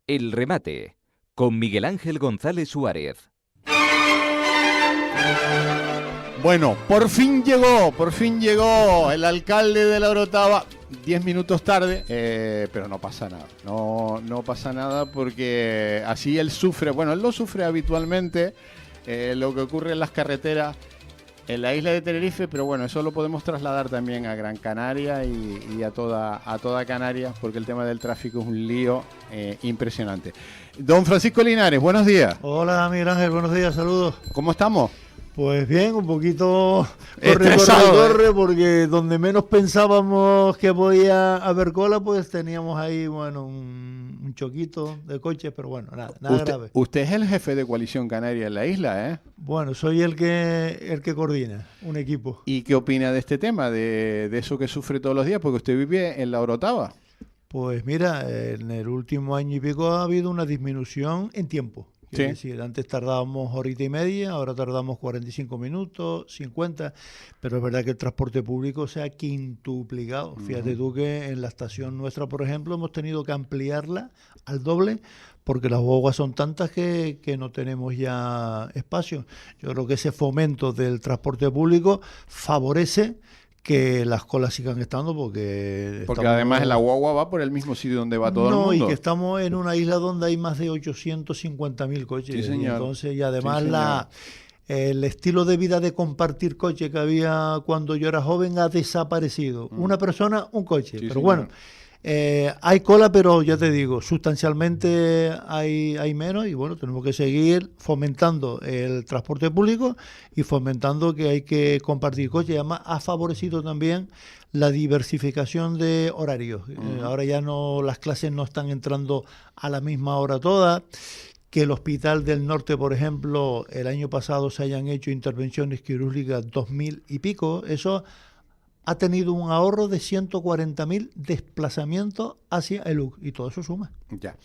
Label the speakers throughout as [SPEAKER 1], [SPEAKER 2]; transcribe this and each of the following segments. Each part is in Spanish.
[SPEAKER 1] El remate, con Miguel Ángel González Suárez.
[SPEAKER 2] Bueno, por fin llegó el alcalde de La Orotava, 10 minutos tarde, pero no pasa nada, no pasa nada porque así él sufre, bueno, él lo sufre habitualmente, lo que ocurre en las carreteras en la isla de Tenerife, pero bueno, eso lo podemos trasladar también a Gran Canaria y a toda Canarias, porque el tema del tráfico es un lío impresionante. Don Francisco Linares, buenos días.
[SPEAKER 3] Hola, Miguel Ángel, buenos días, saludos.
[SPEAKER 2] ¿Cómo estamos?
[SPEAKER 3] Pues bien, un poquito
[SPEAKER 2] estresado,
[SPEAKER 3] corre, porque donde menos pensábamos que podía haber cola, pues teníamos ahí, bueno, un choquito de coches, pero bueno, nada grave.
[SPEAKER 2] Usted es el jefe de Coalición Canaria en la isla, ¿eh?
[SPEAKER 3] Bueno, soy el que coordina un equipo.
[SPEAKER 2] ¿Y qué opina de este tema, de eso que sufre todos los días? Porque usted vive en La Orotava.
[SPEAKER 3] Pues mira, en el último año y pico ha habido una disminución en tiempo.
[SPEAKER 2] Sí.
[SPEAKER 3] Es decir, antes tardábamos horita y media, ahora tardamos 45 minutos, 50, pero es verdad que el transporte público se ha quintuplicado. Fíjate tú que en la estación nuestra, por ejemplo, hemos tenido que ampliarla al doble porque las guaguas son tantas que no tenemos ya espacio. Yo creo que ese fomento del transporte público favorece que las colas sigan estando porque
[SPEAKER 2] Además la guagua va por el mismo sitio donde va todo el mundo.
[SPEAKER 3] Y que estamos en una isla donde hay más de 850.000 coches.
[SPEAKER 2] Sí, señor.
[SPEAKER 3] Y entonces, y además el estilo de vida de compartir coche que había cuando yo era joven ha desaparecido. Una persona, un coche.
[SPEAKER 2] Sí,
[SPEAKER 3] pero
[SPEAKER 2] señor.
[SPEAKER 3] bueno, hay cola, pero ya te digo, sustancialmente hay menos y bueno, tenemos que seguir fomentando el transporte público y fomentando que hay que compartir coches. Y además ha favorecido también la diversificación de horarios. Ahora ya las clases no están entrando a la misma hora todas. Que el Hospital del Norte, por ejemplo, el año pasado se hayan hecho intervenciones quirúrgicas 2.000 y pico, eso ha tenido un ahorro de 140.000 desplazamientos hacia el UC y todo eso suma.
[SPEAKER 2] Ya.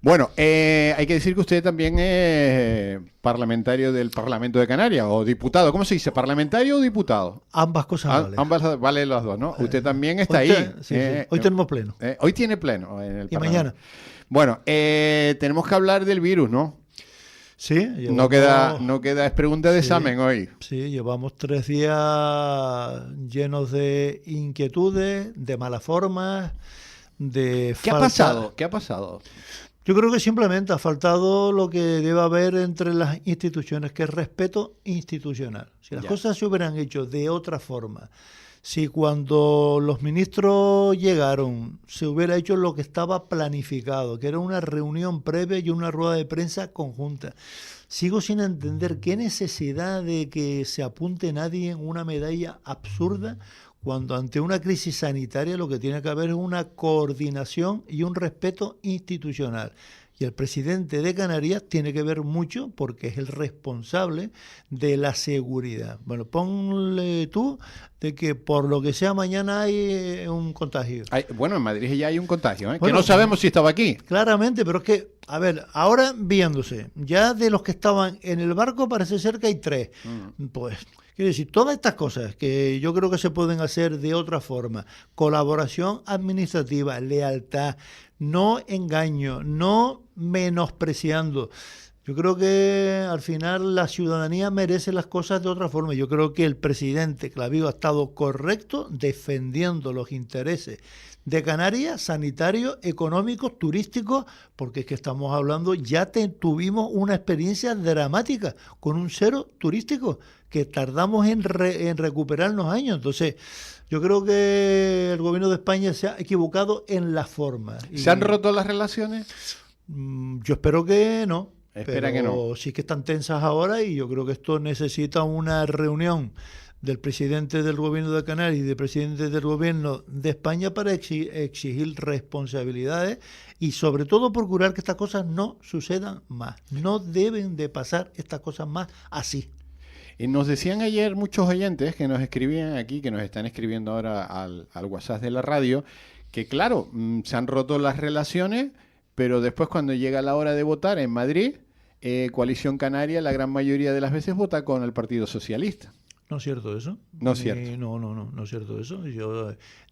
[SPEAKER 2] Bueno, hay que decir que usted también es parlamentario del Parlamento de Canarias o diputado. ¿Cómo se dice? ¿Parlamentario o diputado?
[SPEAKER 3] Ambas cosas valen.
[SPEAKER 2] Ambas vale las dos, ¿no? Usted también está
[SPEAKER 3] hoy
[SPEAKER 2] ahí.
[SPEAKER 3] Sí. Hoy tenemos pleno.
[SPEAKER 2] Hoy tiene pleno en el
[SPEAKER 3] y
[SPEAKER 2] Parlamento.
[SPEAKER 3] mañana.
[SPEAKER 2] Bueno, tenemos que hablar del virus, ¿no?
[SPEAKER 3] Sí,
[SPEAKER 2] no queda, es pregunta de examen hoy.
[SPEAKER 3] Sí, llevamos 3 días llenos de inquietudes, de malas formas, de
[SPEAKER 2] ¿Qué ha pasado?
[SPEAKER 3] Yo creo que simplemente ha faltado lo que debe haber entre las instituciones, que es respeto institucional. Si las cosas se hubieran hecho de otra forma, si cuando los ministros llegaron se hubiera hecho lo que estaba planificado, que era una reunión previa y una rueda de prensa conjunta. Sigo sin entender qué necesidad de que se apunte nadie en una medalla absurda cuando ante una crisis sanitaria lo que tiene que haber es una coordinación y un respeto institucional. Y el presidente de Canarias tiene que ver mucho porque es el responsable de la seguridad. Bueno, ponle tú de que por lo que sea mañana hay un contagio.
[SPEAKER 2] Bueno, en Madrid ya hay un contagio,
[SPEAKER 3] Bueno,
[SPEAKER 2] que no sabemos si estaba aquí.
[SPEAKER 3] Claramente, pero es que, a ver, ahora viéndose, ya de los que estaban en el barco parece ser que hay 3. Pues, quiero decir, todas estas cosas que yo creo que se pueden hacer de otra forma, colaboración administrativa, lealtad, no engaño, no menospreciando. Yo creo que al final la ciudadanía merece las cosas de otra forma. Yo creo que el presidente Clavijo ha estado correcto defendiendo los intereses de Canarias, sanitarios, económicos, turísticos, porque es que estamos hablando, tuvimos una experiencia dramática con un cero turístico que tardamos en recuperarnos años. Entonces, yo creo que el gobierno de España se ha equivocado en la forma.
[SPEAKER 2] ¿Se han roto las relaciones?
[SPEAKER 3] Yo espero que no.
[SPEAKER 2] Espera que no.
[SPEAKER 3] Sí que están tensas ahora y yo creo que esto necesita una reunión del presidente del gobierno de Canarias y del presidente del gobierno de España para exigir responsabilidades y sobre todo procurar que estas cosas no sucedan más. No deben de pasar estas cosas más así.
[SPEAKER 2] Y nos decían ayer muchos oyentes que nos escribían aquí, que nos están escribiendo ahora al WhatsApp de la radio, que claro, se han roto las relaciones, pero después cuando llega la hora de votar en Madrid, Coalición Canaria la gran mayoría de las veces vota con el Partido Socialista.
[SPEAKER 3] No es cierto eso.
[SPEAKER 2] No es cierto.
[SPEAKER 3] No es cierto eso.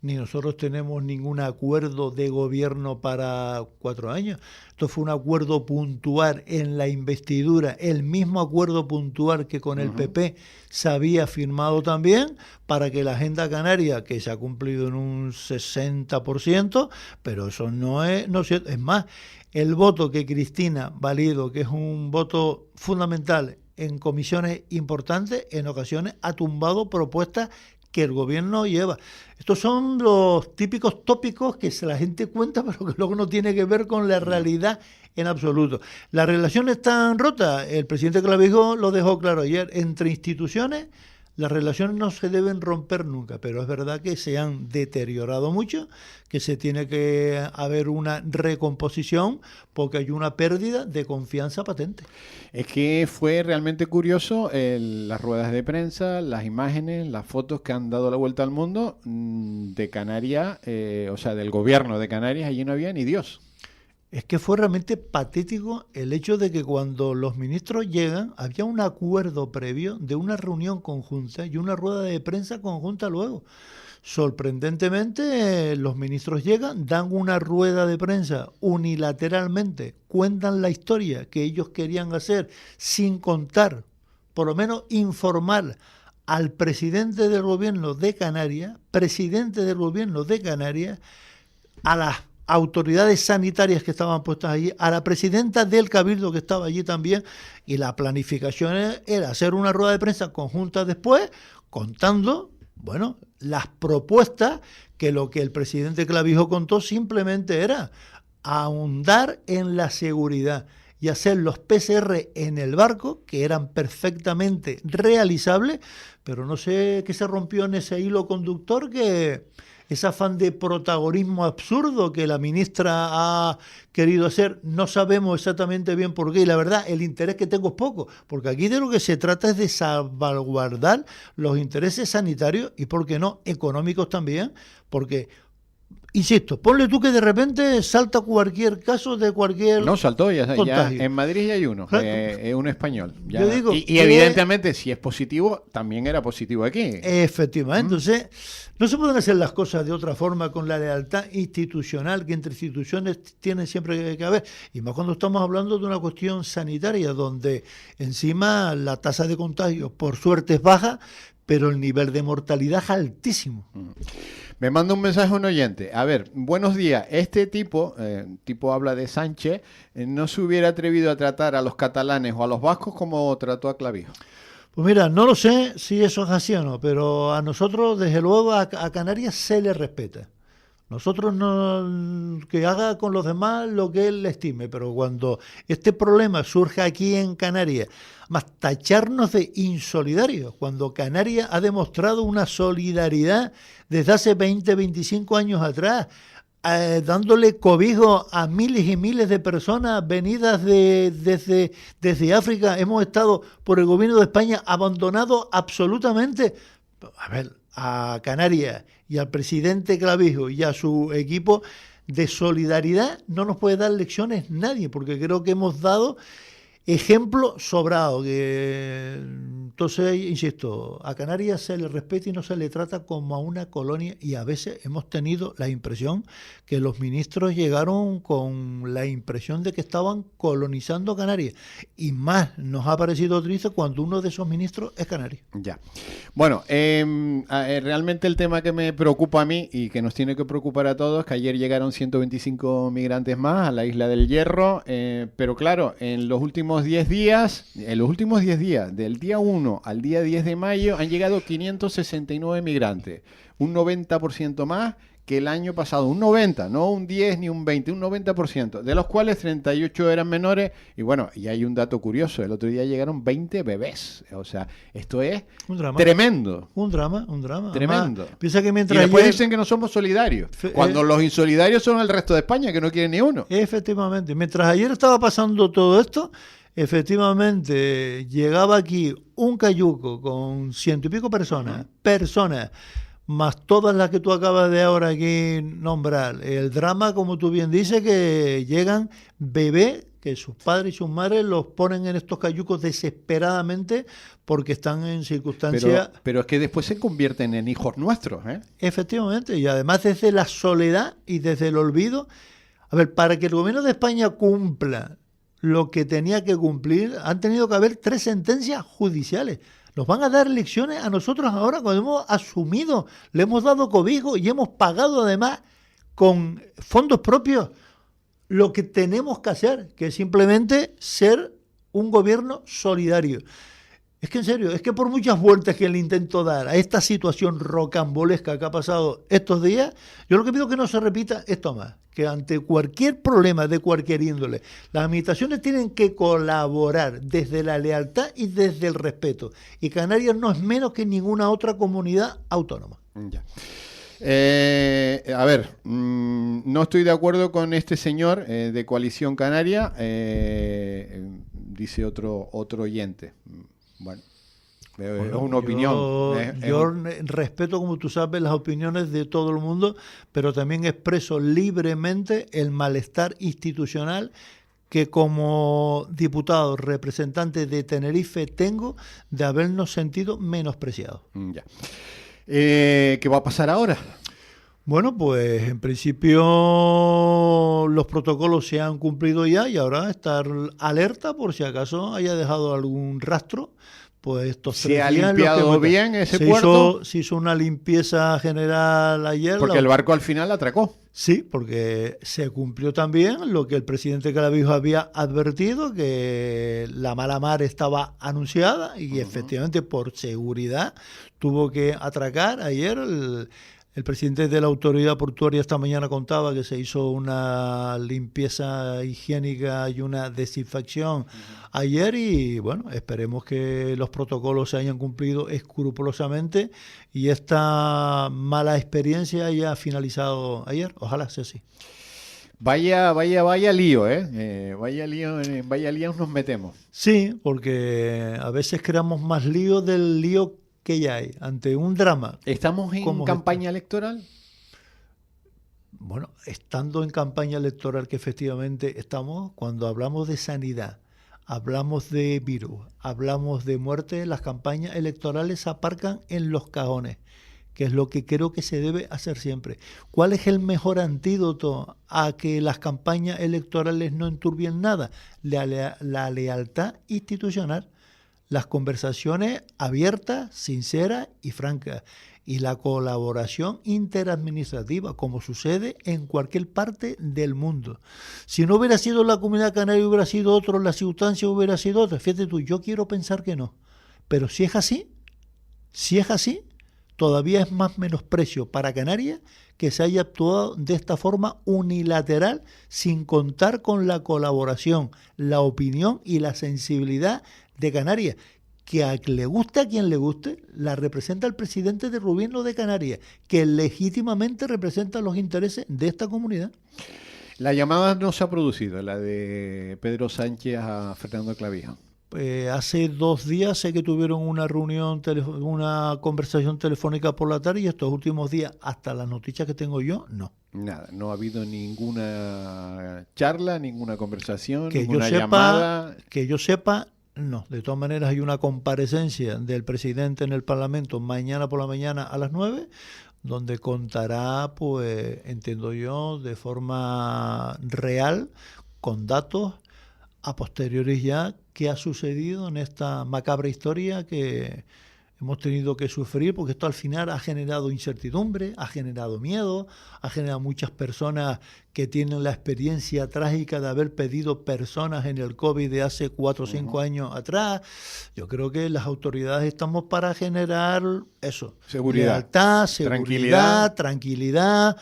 [SPEAKER 3] Ni nosotros tenemos ningún acuerdo de gobierno para 4 años. Esto fue un acuerdo puntual en la investidura, el mismo acuerdo puntual que con el PP se había firmado también para que la agenda canaria, que se ha cumplido en un 60%, pero eso no es cierto. Es más, el voto que Cristina Valido, que es un voto fundamental en comisiones importantes, en ocasiones ha tumbado propuestas que el gobierno lleva. Estos son los típicos tópicos que la gente cuenta, pero que luego no tiene que ver con la realidad en absoluto. Las relaciones están rotas. El presidente Clavijo lo dejó claro ayer. Entre instituciones, las relaciones no se deben romper nunca, pero es verdad que se han deteriorado mucho, que se tiene que haber una recomposición porque hay una pérdida de confianza patente.
[SPEAKER 2] Es que fue realmente curioso las ruedas de prensa, las imágenes, las fotos que han dado la vuelta al mundo de Canarias, o sea, del gobierno de Canarias. Allí no había ni Dios.
[SPEAKER 3] Es que fue realmente patético el hecho de que cuando los ministros llegan había un acuerdo previo de una reunión conjunta y una rueda de prensa conjunta luego. Sorprendentemente, los ministros llegan, dan una rueda de prensa unilateralmente, cuentan la historia que ellos querían hacer sin contar, por lo menos informar al presidente del gobierno de Canarias, a las autoridades sanitarias que estaban puestas allí, a la presidenta del Cabildo que estaba allí también, y la planificación era hacer una rueda de prensa conjunta después, contando, bueno, las propuestas, que lo que el presidente Clavijo contó simplemente era ahondar en la seguridad y hacer los PCR en el barco, que eran perfectamente realizables, pero no sé qué se rompió en ese hilo conductor, que ese afán de protagonismo absurdo que la ministra ha querido hacer, no sabemos exactamente bien por qué, y la verdad, el interés que tengo es poco, porque aquí de lo que se trata es de salvaguardar los intereses sanitarios y, ¿por qué no?, económicos también, porque, insisto, ponle tú que de repente salta cualquier caso de cualquier...
[SPEAKER 2] No, saltó, ya en Madrid ya hay uno, un español. Ya. Yo digo, y evidentemente, si es positivo, también era positivo aquí.
[SPEAKER 3] Efectivamente, entonces, no se pueden hacer las cosas de otra forma con la lealtad institucional que entre instituciones tienen siempre que haber, y más cuando estamos hablando de una cuestión sanitaria, donde encima la tasa de contagio, por suerte, es baja, pero el nivel de mortalidad es altísimo.
[SPEAKER 2] Me manda un mensaje un oyente. A ver, buenos días. Este tipo habla de Sánchez, no se hubiera atrevido a tratar a los catalanes o a los vascos como trató a Clavijo.
[SPEAKER 3] Pues mira, no lo sé si eso es así o no, pero a nosotros, desde luego, a Canarias se le respeta. Nosotros no, que haga con los demás lo que él estime, pero cuando este problema surge aquí en Canarias, más tacharnos de insolidarios, cuando Canarias ha demostrado una solidaridad desde hace 20, 25 años atrás, dándole cobijo a miles y miles de personas venidas desde África. Hemos estado por el gobierno de España abandonados absolutamente. A ver, a Canarias y al presidente Clavijo y a su equipo de solidaridad no nos puede dar lecciones nadie, porque creo que hemos dado ejemplo sobrado. Entonces, insisto, a Canarias se le respeta y no se le trata como a una colonia, y a veces hemos tenido la impresión que los ministros llegaron con la impresión de que estaban colonizando Canarias, y más nos ha parecido triste cuando uno de esos ministros es canario.
[SPEAKER 2] Ya. Bueno, realmente el tema que me preocupa a mí y que nos tiene que preocupar a todos es que ayer llegaron 125 migrantes más a la Isla del Hierro, pero claro, en los últimos 10 días, del día 1 al día 10 de mayo, han llegado 569 migrantes, un 90% más que el año pasado, un 90, no un 10 ni un 20, un 90%, de los cuales 38 eran menores, y bueno, y hay un dato curioso, el otro día llegaron 20 bebés, o sea, esto es
[SPEAKER 3] un drama.
[SPEAKER 2] Tremendo.
[SPEAKER 3] Un drama.
[SPEAKER 2] Tremendo.
[SPEAKER 3] Además, piensa que mientras
[SPEAKER 2] y después dicen que no somos solidarios, cuando los insolidarios son el resto de España, que no quieren ni uno.
[SPEAKER 3] Efectivamente, mientras ayer estaba pasando todo esto, efectivamente llegaba aquí un cayuco con 100 y pico personas, más todas las que tú acabas de ahora aquí nombrar. El drama, como tú bien dices, que llegan bebés que sus padres y sus madres los ponen en estos cayucos desesperadamente porque están en circunstancias...
[SPEAKER 2] Pero es que después se convierten en hijos nuestros, ¿eh?
[SPEAKER 3] Efectivamente, y además desde la soledad y desde el olvido. A ver, para que el gobierno de España cumpla lo que tenía que cumplir, han tenido que haber 3 sentencias judiciales. Nos van a dar lecciones a nosotros ahora cuando hemos asumido, le hemos dado cobijo y hemos pagado además con fondos propios lo que tenemos que hacer, que es simplemente ser un gobierno solidario. Es que en serio, es que por muchas vueltas que le intento dar a esta situación rocambolesca que ha pasado estos días, yo lo que pido que no se repita esto más, que ante cualquier problema de cualquier índole, las administraciones tienen que colaborar desde la lealtad y desde el respeto. Y Canarias no es menos que ninguna otra comunidad autónoma.
[SPEAKER 2] Ya. A ver, no estoy de acuerdo con este señor de Coalición Canaria, dice otro oyente. Bueno, es una opinión.
[SPEAKER 3] Yo respeto, como tú sabes, las opiniones de todo el mundo, pero también expreso libremente el malestar institucional que como diputado representante de Tenerife tengo de habernos sentido menospreciados.
[SPEAKER 2] Ya. ¿Qué va a pasar ahora?
[SPEAKER 3] Bueno, pues en principio los protocolos se han cumplido ya y ahora estar alerta por si acaso haya dejado algún rastro. Pues estos
[SPEAKER 2] ¿Se ha limpiado bien ese puerto?
[SPEAKER 3] Se hizo una limpieza general ayer.
[SPEAKER 2] Porque el barco al final atracó.
[SPEAKER 3] Sí, porque se cumplió también lo que el presidente Clavijo había advertido, que la mala mar estaba anunciada y efectivamente por seguridad tuvo que atracar. Ayer el presidente de la autoridad portuaria esta mañana contaba que se hizo una limpieza higiénica y una desinfección ayer y bueno, esperemos que los protocolos se hayan cumplido escrupulosamente y esta mala experiencia haya finalizado ayer. Ojalá sea así.
[SPEAKER 2] Vaya lío, ¿eh? Vaya lío nos metemos.
[SPEAKER 3] Sí, porque a veces creamos más lío del lío que ya hay, ante un drama.
[SPEAKER 2] ¿Estamos en campaña electoral?
[SPEAKER 3] Bueno, estando en campaña electoral, que efectivamente estamos, cuando hablamos de sanidad, hablamos de virus, hablamos de muerte, las campañas electorales se aparcan en los cajones, que es lo que creo que se debe hacer siempre. ¿Cuál es el mejor antídoto a que las campañas electorales no enturbien nada? La lealtad institucional. Las conversaciones abiertas, sinceras y francas, y la colaboración interadministrativa, como sucede en cualquier parte del mundo. Si no hubiera sido la Comunidad Canaria, hubiera sido otro, la circunstancia hubiera sido otra. Fíjate tú, yo quiero pensar que no. Pero si es así, todavía es más menosprecio para Canarias que se haya actuado de esta forma unilateral sin contar con la colaboración, la opinión y la sensibilidad de Canarias, que a quien le guste, la representa el presidente de Gobierno de Canarias, que legítimamente representa los intereses de esta comunidad.
[SPEAKER 2] La llamada no se ha producido, la de Pedro Sánchez a Fernando Clavijo.
[SPEAKER 3] Hace 2 días sé que tuvieron una reunión, una conversación telefónica por la tarde y estos últimos días, hasta las noticias que tengo yo, no.
[SPEAKER 2] Nada, no ha habido ninguna charla, ninguna conversación,
[SPEAKER 3] que
[SPEAKER 2] ninguna llamada.
[SPEAKER 3] Que yo sepa, no. De todas maneras hay una comparecencia del presidente en el Parlamento mañana por la mañana a las 9, donde contará, pues entiendo yo, de forma real, con datos, a posteriores ya, qué ha sucedido en esta macabra historia que hemos tenido que sufrir, porque esto al final ha generado incertidumbre, ha generado miedo, ha generado muchas personas que tienen la experiencia trágica de haber perdido personas en el COVID de hace 4 o 5 años atrás. Yo creo que las autoridades estamos para generar eso.
[SPEAKER 2] Seguridad.
[SPEAKER 3] Lealtad, seguridad, tranquilidad.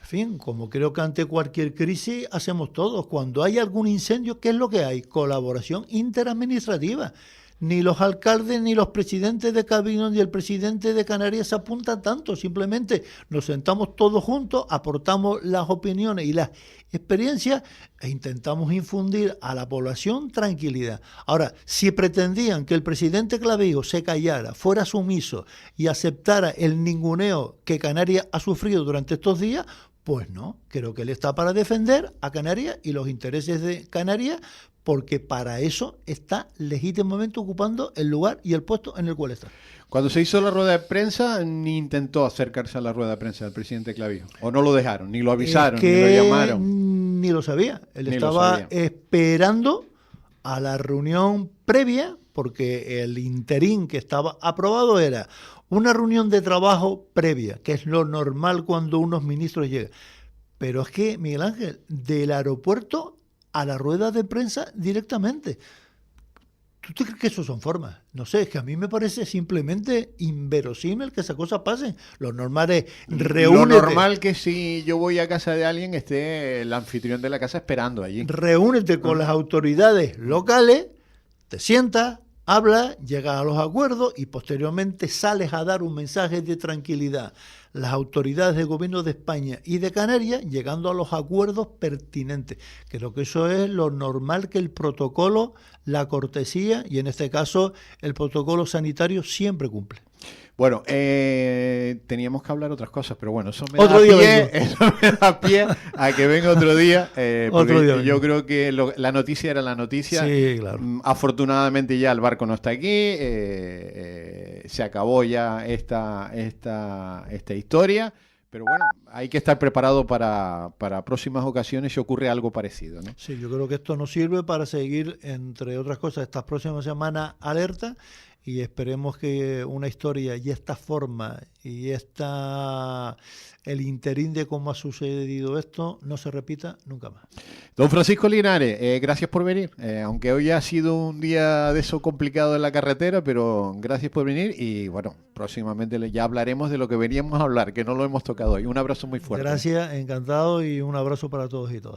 [SPEAKER 3] En fin, como creo que ante cualquier crisis hacemos todos. Cuando hay algún incendio, ¿qué es lo que hay? Colaboración interadministrativa. Ni los alcaldes, ni los presidentes de Cabildo, ni el presidente de Canarias se apuntan tanto. Simplemente nos sentamos todos juntos, aportamos las opiniones y las experiencias e intentamos infundir a la población tranquilidad. Ahora, si pretendían que el presidente Clavijo se callara, fuera sumiso y aceptara el ninguneo que Canarias ha sufrido durante estos días, Pues no, creo que él está para defender a Canarias y los intereses de Canarias, porque para eso está legítimamente ocupando el lugar y el puesto en el cual está.
[SPEAKER 2] Cuando se hizo la rueda de prensa, ni intentó acercarse a la rueda de prensa del presidente Clavijo. O no lo dejaron, ni lo avisaron,
[SPEAKER 3] Es que
[SPEAKER 2] ni lo llamaron.
[SPEAKER 3] ni lo sabía. Él
[SPEAKER 2] Ni lo
[SPEAKER 3] estaba
[SPEAKER 2] sabía.
[SPEAKER 3] esperando a la reunión previa, porque el interín que estaba aprobado era una reunión de trabajo previa, que es lo normal cuando unos ministros llegan. Pero es que, Miguel Ángel, del aeropuerto a la rueda de prensa directamente. ¿Tú te crees que eso son formas? No sé, es que a mí me parece simplemente inverosímil que esas cosas pasen. Lo normal es
[SPEAKER 2] Lo normal que si yo voy a casa de alguien esté el anfitrión de la casa esperando allí.
[SPEAKER 3] Reúnete con las autoridades locales, te sientas, hablas, llegas a los acuerdos y posteriormente sales a dar un mensaje de tranquilidad. Las autoridades del gobierno de España y de Canarias llegando a los acuerdos pertinentes. Creo que eso es lo normal, que el protocolo, la cortesía y en este caso el protocolo sanitario siempre cumple.
[SPEAKER 2] Bueno, teníamos que hablar otras cosas, pero bueno, eso me
[SPEAKER 3] Otro
[SPEAKER 2] da
[SPEAKER 3] día
[SPEAKER 2] pie,
[SPEAKER 3] vengo.
[SPEAKER 2] eso me da pie a que venga otro día, porque
[SPEAKER 3] Otro día
[SPEAKER 2] yo
[SPEAKER 3] vengo.
[SPEAKER 2] creo que la noticia era la noticia.
[SPEAKER 3] Sí, claro.
[SPEAKER 2] Afortunadamente ya el barco no está aquí, se acabó ya esta historia, pero bueno, hay que estar preparado para próximas ocasiones si ocurre algo parecido, ¿no?
[SPEAKER 3] Sí, yo creo que esto nos sirve para seguir, entre otras cosas, estas próximas semanas alerta, y esperemos que una historia y esta forma y el interín de cómo ha sucedido esto no se repita nunca más.
[SPEAKER 2] Don Francisco Linares, gracias por venir, aunque hoy ha sido un día de eso complicado en la carretera, pero gracias por venir y bueno, próximamente ya hablaremos de lo que veníamos a hablar, que no lo hemos tocado hoy. Un abrazo muy fuerte.
[SPEAKER 3] Gracias, encantado, y un abrazo para todos y todas.